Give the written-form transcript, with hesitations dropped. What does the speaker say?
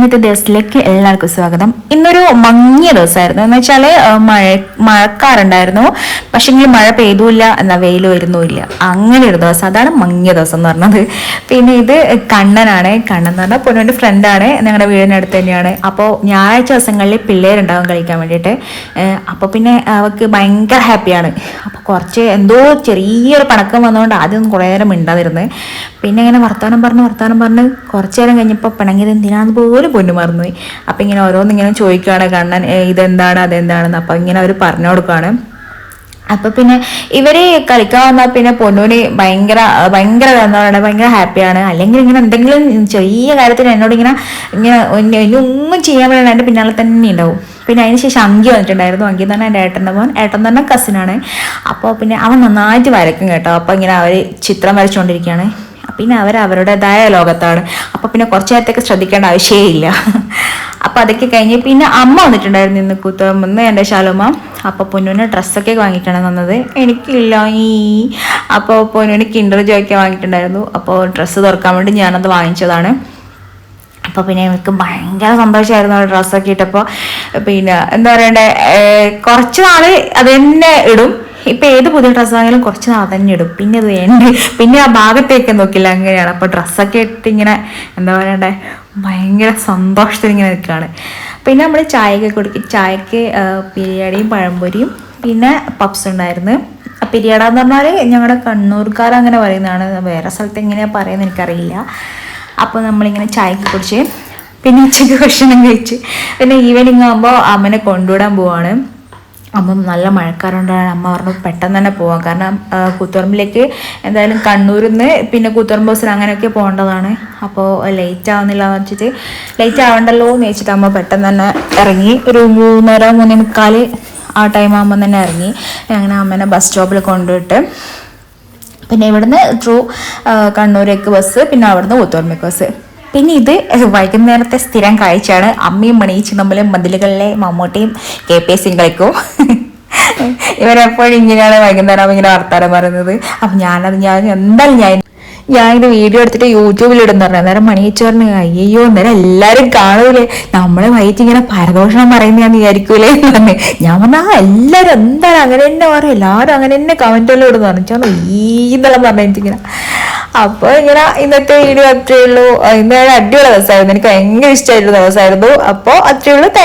ഇന്നത്തെ ദിവസത്തിലേക്ക് എല്ലാവർക്കും സ്വാഗതം. ഇന്നൊരു മങ്ങിയ ദിവസമായിരുന്നു. എന്ന് വെച്ചാൽ മഴക്കാറുണ്ടായിരുന്നു, പക്ഷെങ്കിൽ മഴ പെയ്തുമില്ല എന്നാൽ വെയിൽ വരുന്നുമില്ല, അങ്ങനെ ഒരു ദിവസം. അതാണ് മങ്ങിയ ദിവസം എന്ന് പറഞ്ഞത്. പിന്നെ ഇത് കണ്ണനാണ്. കണ്ണൻ എന്ന് പറഞ്ഞാൽ പൊന്നുവിൻ്റെ ഫ്രണ്ടാണ്, ഞങ്ങളുടെ വീടിനടുത്ത് തന്നെയാണ്. അപ്പോൾ ഞായറാഴ്ച ദിവസങ്ങളിൽ പിള്ളേരുണ്ടാവും കളിക്കാൻ വേണ്ടിയിട്ട്. അപ്പോൾ പിന്നെ അവൾക്ക് ഭയങ്കര ഹാപ്പിയാണ്. അപ്പോൾ കുറച്ച് എന്തോ ചെറിയൊരു പണക്കം വന്നതുകൊണ്ട് ആദ്യം കുറേ നേരം മിണ്ടാതിരുന്നത്. പിന്നെ ഇങ്ങനെ വർത്താനം പറഞ്ഞ് കുറച്ച് നേരം കഴിഞ്ഞപ്പോൾ പിണങ്ങിയത് എന്തിനാന്ന് പോലും പൊന്നു മറന്നുപോയി. അപ്പം ഇങ്ങനെ ഓരോന്നിങ്ങനെ ചോദിക്കുകയാണ് കണ്ണൻ, ഇതെന്താണ് അതെന്താണെന്ന്. അപ്പം ഇങ്ങനെ അവർ പറഞ്ഞു കൊടുക്കുകയാണ്. അപ്പം പിന്നെ ഇവർ കളിക്കാൻ വന്നാൽ പിന്നെ പൊന്നൂന് ഭയങ്കര എന്താ പറയുക, ഭയങ്കര ഹാപ്പിയാണ്. അല്ലെങ്കിൽ ഇങ്ങനെ എന്തെങ്കിലും ചെറിയ കാര്യത്തിന് എന്നോട് ഇങ്ങനെ ഒന്നും ചെയ്യാൻ വേണ്ടി എൻ്റെ പിന്നാലെ തന്നെ ഉണ്ടാവും. പിന്നെ അതിന് ശേഷം അങ്കി വന്നിട്ടുണ്ടായിരുന്നു. അങ്കി എന്ന് പറഞ്ഞാൽ എൻ്റെ ഏട്ടൻ്റെ മോൻ, ഏട്ടൻ തന്നെ കസിനാണ്. അപ്പോൾ പിന്നെ അവൻ നന്നായിട്ട് വരയ്ക്കും കേട്ടോ. അപ്പോൾ ഇങ്ങനെ അവർ ചിത്രം വരച്ചുകൊണ്ടിരിക്കുകയാണ്. പിന്നെ അവരുടേതായ ലോകത്താണ്. അപ്പോൾ പിന്നെ കുറച്ച് നേരത്തേക്ക് ശ്രദ്ധിക്കേണ്ട ആവശ്യമേ ഇല്ല. അപ്പോൾ അതൊക്കെ കഴിഞ്ഞ് പിന്നെ അമ്മ വന്നിട്ടുണ്ടായിരുന്നു ഇന്ന് കൂത്തുപറമ്പ്, എൻ്റെ ശാലുമ്മ. അപ്പോൾ പൊന്നൂന് ഡ്രസ്സൊക്കെ വാങ്ങിയിട്ടാണ് വന്നത്. എനിക്കില്ല. അപ്പോൾ പൊന്നൂന് കിൻഡർ ജോയ്ക്ക് വാങ്ങിയിട്ടുണ്ടായിരുന്നു. അപ്പോൾ ഡ്രസ്സ് തുറക്കാൻ വേണ്ടി ഞാനത് വാങ്ങിച്ചതാണ്. അപ്പോൾ പിന്നെ എനിക്ക് ഭയങ്കര സന്തോഷമായിരുന്നു ആ ഡ്രസ്സൊക്കെ ഇട്ടപ്പോൾ. പിന്നെ എന്താ പറയണ്ടേ, കുറച്ച് നാൾ അത് തന്നെ ഇടും. ഇപ്പം ഏത് പുതിയ ഡ്രസ്സാണെങ്കിലും കുറച്ച് നാൾ തന്നെ ഇടും. പിന്നെ അത് പിന്നെ ആ ഭാഗത്തേക്ക് നോക്കില്ല, അങ്ങനെയാണ്. അപ്പോൾ ഡ്രസ്സൊക്കെ ഇട്ട് ഇങ്ങനെ എന്താ പറയണ്ടേ, ഭയങ്കര സന്തോഷത്തിൽ ഇങ്ങനെ നിൽക്കുകയാണ്. പിന്നെ നമ്മൾ ചായയൊക്കെ കുടിക്കും. ചായക്ക് ബിരിയാണിയും പഴംപൊരിയും പിന്നെ പപ്സ് ഉണ്ടായിരുന്നു. പിരിയാട എന്ന് പറഞ്ഞാൽ ഞങ്ങളുടെ കണ്ണൂർക്കാരങ്ങനെ പറയുന്നതാണ്, വേറെ സ്ഥലത്ത് എങ്ങനെയാണ് പറയുന്നത് എനിക്കറിയില്ല. അപ്പോൾ നമ്മളിങ്ങനെ ചായക്ക് കുടിച്ച് പിന്നെ ഉച്ചയ്ക്ക് ഭക്ഷണം കഴിച്ച് പിന്നെ ഈവനിങ് ആകുമ്പോൾ അമ്മനെ കൊണ്ടുവിടാൻ പോവാണ്. അപ്പം നല്ല മഴക്കാറുണ്ടാണ്. അമ്മ പറഞ്ഞു പെട്ടെന്ന് തന്നെ പോവാം, കാരണം കൂത്തുപറമ്പിലേക്ക് എന്തായാലും കണ്ണൂരിൽ നിന്ന് പിന്നെ കൂത്തുപറമ്പ് ബസ്സിൽ അങ്ങനെയൊക്കെ പോകേണ്ടതാണ്. അപ്പോൾ ലേറ്റ് ആവുന്നില്ല എന്ന് വെച്ചിട്ട്, ലേറ്റ് ആവണ്ടല്ലോ എന്ന് വെച്ചിട്ട് അമ്മ പെട്ടെന്ന് തന്നെ ഇറങ്ങി. ഒരു 3:30-3:45 ആ ടൈം ആകുമ്പോൾ തന്നെ ഇറങ്ങി. അങ്ങനെ അമ്മേനെ ബസ് സ്റ്റോപ്പിൽ കൊണ്ടുപോയിട്ട് പിന്നെ ഇവിടുന്ന് കണ്ണൂരേക്ക് ബസ്, പിന്നെ അവിടുന്ന് കൂത്തുപറമ്പേക്ക് ബസ്. പിന്നെ ഇത് വൈകുന്നേരത്തെ സ്ഥിരം കാഴ്ചയാണ്. അമ്മയും മണിയിച്ചും തമ്മിൽ മതിലുകളിലെ മമ്മൂട്ടിയും KPSCയും കളിക്കും. ഇവരെപ്പോഴും ഇങ്ങനെയാണ് വൈകുന്നേരം ഇങ്ങനെ വർത്താനം പറയുന്നത്. അപ്പം എന്തായാലും ഞാനിത് വീഡിയോ എടുത്തിട്ട് യൂട്യൂബിലിടുന്നു പറഞ്ഞു. അന്നേരം മണിയിച്ചു പറഞ്ഞു, അയ്യോ അന്നേരം എല്ലാവരും കാണൂലേ, നമ്മളെ വൈകിട്ട് ഇങ്ങനെ പരദോഷണം പറയുന്നതാന്ന് വിചാരിക്കൂലേ എന്ന് പറഞ്ഞു. ഞാൻ പറഞ്ഞാൽ എല്ലാവരും എന്താണ് അങ്ങനെ തന്നെ പറയും, എല്ലാവരും അങ്ങനെ തന്നെ കമൻറ്റെല്ലാം ഇടുന്നു പറഞ്ഞു. ഈന്നെല്ലാം പറഞ്ഞു എനിക്കിങ്ങനെ. അപ്പോൾ ഇങ്ങനെ ഇന്നത്തെ വീഡിയോ അത്രയേ ഉള്ളൂ. ഇന്ന് അടിപൊളി ദിവസമായിരുന്നു, എനിക്ക് ഭയങ്കര ഇഷ്ടമായിട്ടുള്ള ദിവസമായിരുന്നു. അപ്പോൾ അത്രയേ ഉള്ളൂ.